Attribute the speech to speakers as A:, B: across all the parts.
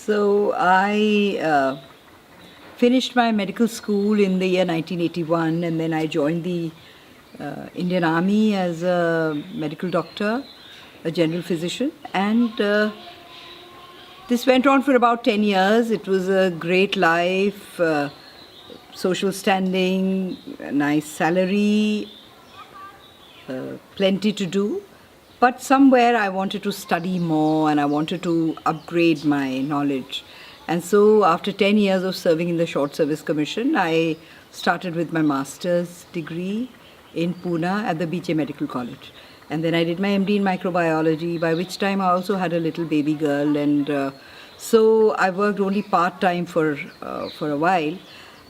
A: So I finished my medical school in the year 1981, and then I joined the Indian Army as a medical doctor, a general physician, and this went on for about 10 years. It was a great life, social standing, a nice salary, plenty to do. But somewhere I wanted to study more and I wanted to upgrade my knowledge. And so after 10 years of serving in the Short Service Commission, I started with my master's degree in Pune at the BJ Medical College. And then I did my MD in microbiology, by which time I also had a little baby girl. And so I worked only part-time for a while.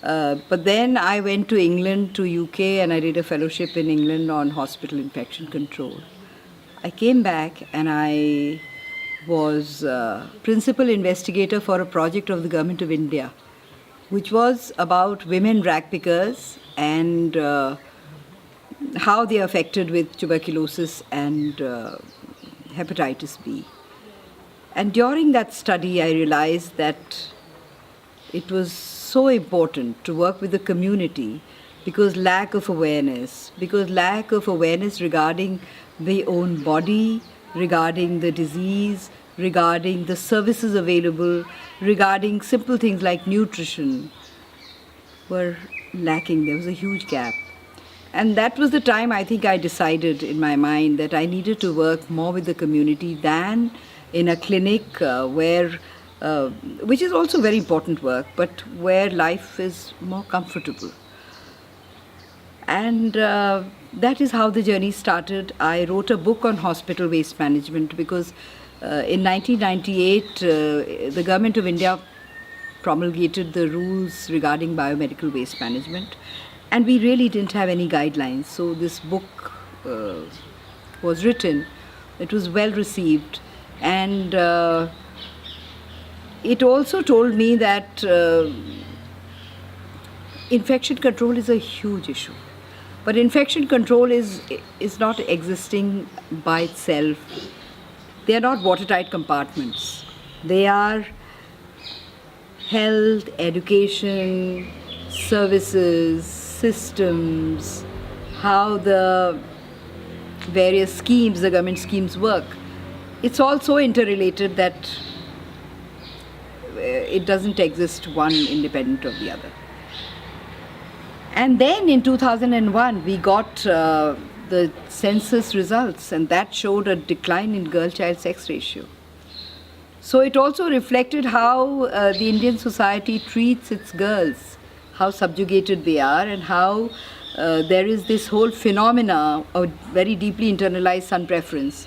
A: But then I went to England, to UK, and I did a fellowship in England on hospital infection control. I came back and I was principal investigator for a project of the Government of India, which was about women rag pickers and how they are affected with tuberculosis and hepatitis B. And during that study, I realized that it was so important to work with the community because lack of awareness regarding their own body, regarding the disease, regarding the services available, regarding simple things like nutrition were lacking. There was a huge gap. And that was the time I think I decided in my mind that I needed to work more with the community than in a clinic which is also very important work, but where life is more comfortable. And that is how the journey started. I wrote a book on hospital waste management because in 1998, the Government of India promulgated the rules regarding biomedical waste management, and we really didn't have any guidelines. So this book was written. It was well received, and it also told me that infection control is a huge issue. But infection control is not existing by itself. They are not watertight compartments. They are health, education, services, systems, how the various schemes, the government schemes work. It's all so interrelated that it doesn't exist one independent of the other. And then in 2001, we got the census results, and that showed a decline in girl-child sex ratio. So it also reflected how the Indian society treats its girls, how subjugated they are, and how there is this whole phenomena of very deeply internalized son preference,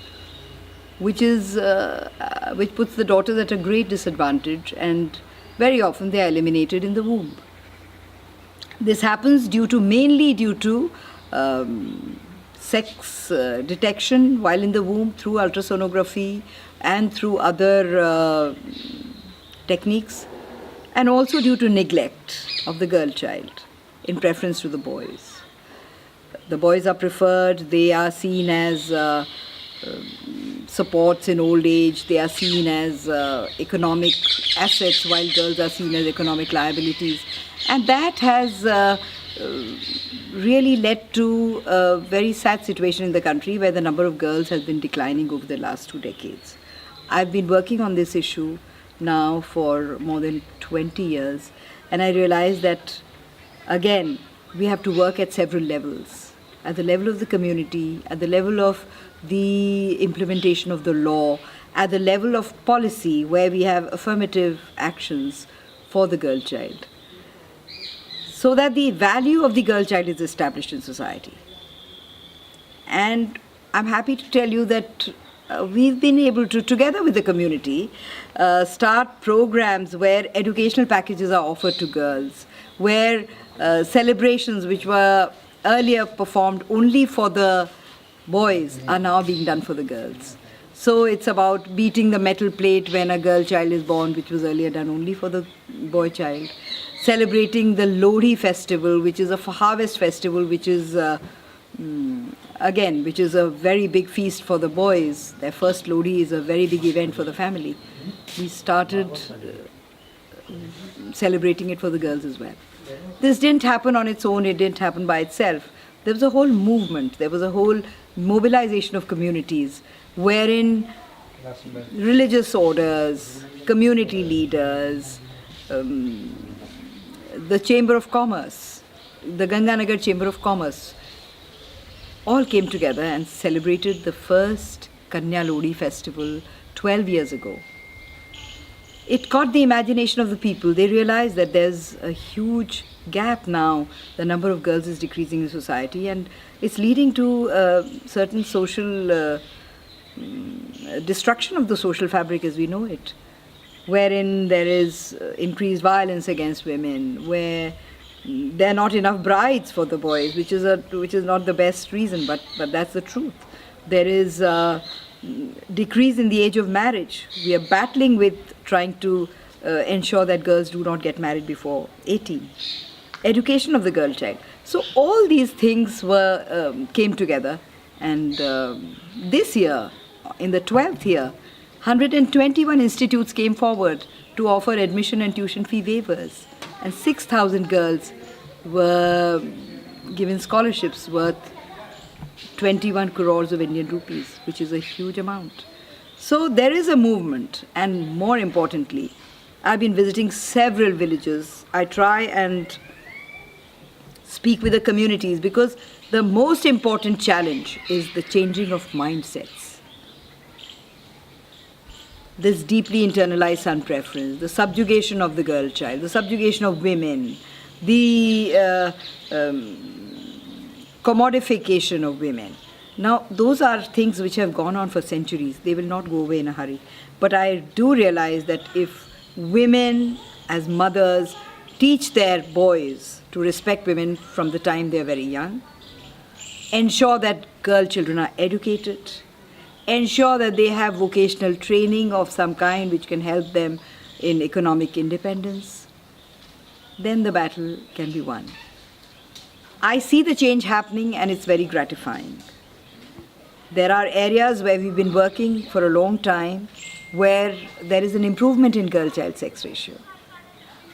A: which puts the daughters at a great disadvantage, and very often they are eliminated in the womb. This happens mainly due to sex detection while in the womb through ultrasonography and through other techniques, and also due to neglect of the girl child in preference to the boys. The boys are preferred, they are seen as supports in old age, they are seen as economic assets while girls are seen as economic liabilities. And that has really led to a very sad situation in the country where the number of girls has been declining over the last 2 decades. I've been working on this issue now for more than 20 years, and I realized that, again, we have to work at several levels. At the level of the community, at the level of the implementation of the law, at the level of policy where we have affirmative actions for the girl child, so that the value of the girl child is established in society. And I'm happy to tell you that we've been able to, together with the community, start programs where educational packages are offered to girls, where celebrations which were earlier performed only for the boys are now being done for the girls. So it's about beating the metal plate when a girl child is born, which was earlier done only for the boy child. Celebrating the Lohri festival, which is a harvest festival, which is which is a very big feast for the boys. Their first Lohri is a very big event for the family. we started celebrating it for the girls as well. This didn't happen on its own, it didn't happen by itself. There was a whole movement, there was a whole mobilization of communities wherein religious orders, community leaders, the Chamber of Commerce, the Ganganagar Chamber of Commerce, all came together and celebrated the first Kanya Lodi festival 12 years ago. It caught the imagination of the people. They realized that there's a huge gap now. The number of girls is decreasing in society, and it's leading to certain social destruction of the social fabric as we know it, wherein there is increased violence against women, where there are not enough brides for the boys, which is not the best reason, but that's the truth. There is a decrease in the age of marriage. We are battling with trying to ensure that girls do not get married before 18. Education of the girl child. So all these things came together, and this year, in the 12th year, 121 institutes came forward to offer admission and tuition fee waivers, and 6,000 girls were given scholarships worth 21 crores of Indian rupees, which is a huge amount. So there is a movement, and more importantly, I've been visiting several villages. I try and speak with the communities, because the most important challenge is the changing of mindsets. This deeply internalized son preference, the subjugation of the girl child, the subjugation of women, the commodification of women. Now, those are things which have gone on for centuries. They will not go away in a hurry. But I do realize that if women, as mothers, teach their boys to respect women from the time they are very young, ensure that girl children are educated, ensure that they have vocational training of some kind which can help them in economic independence, then the battle can be won. I see the change happening, and it's very gratifying. There are areas where we've been working for a long time where there is an improvement in girl-child sex ratio.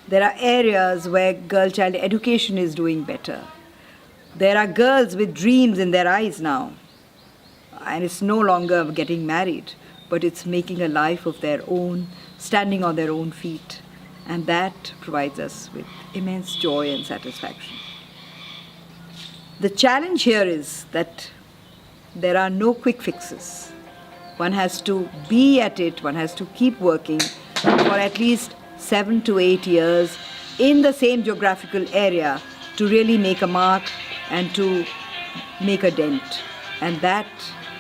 A: There are areas where girl-child education is doing better. There are girls with dreams in their eyes now, and it's no longer getting married, but it's making a life of their own, standing on their own feet, and that provides us with immense joy and satisfaction. The challenge here is that there are no quick fixes. One has to be at it, one has to keep working for at least 7 to 8 years in the same geographical area to really make a mark and to make a dent. And that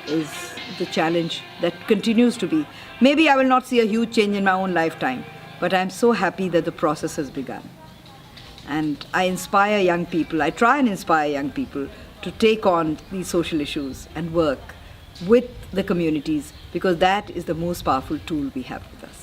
A: is the challenge that continues to be. Maybe I will not see a huge change in my own lifetime, but I'm so happy that the process has begun. And I inspire young people, I try and inspire young people to take on these social issues and work with the communities, because that is the most powerful tool we have with us.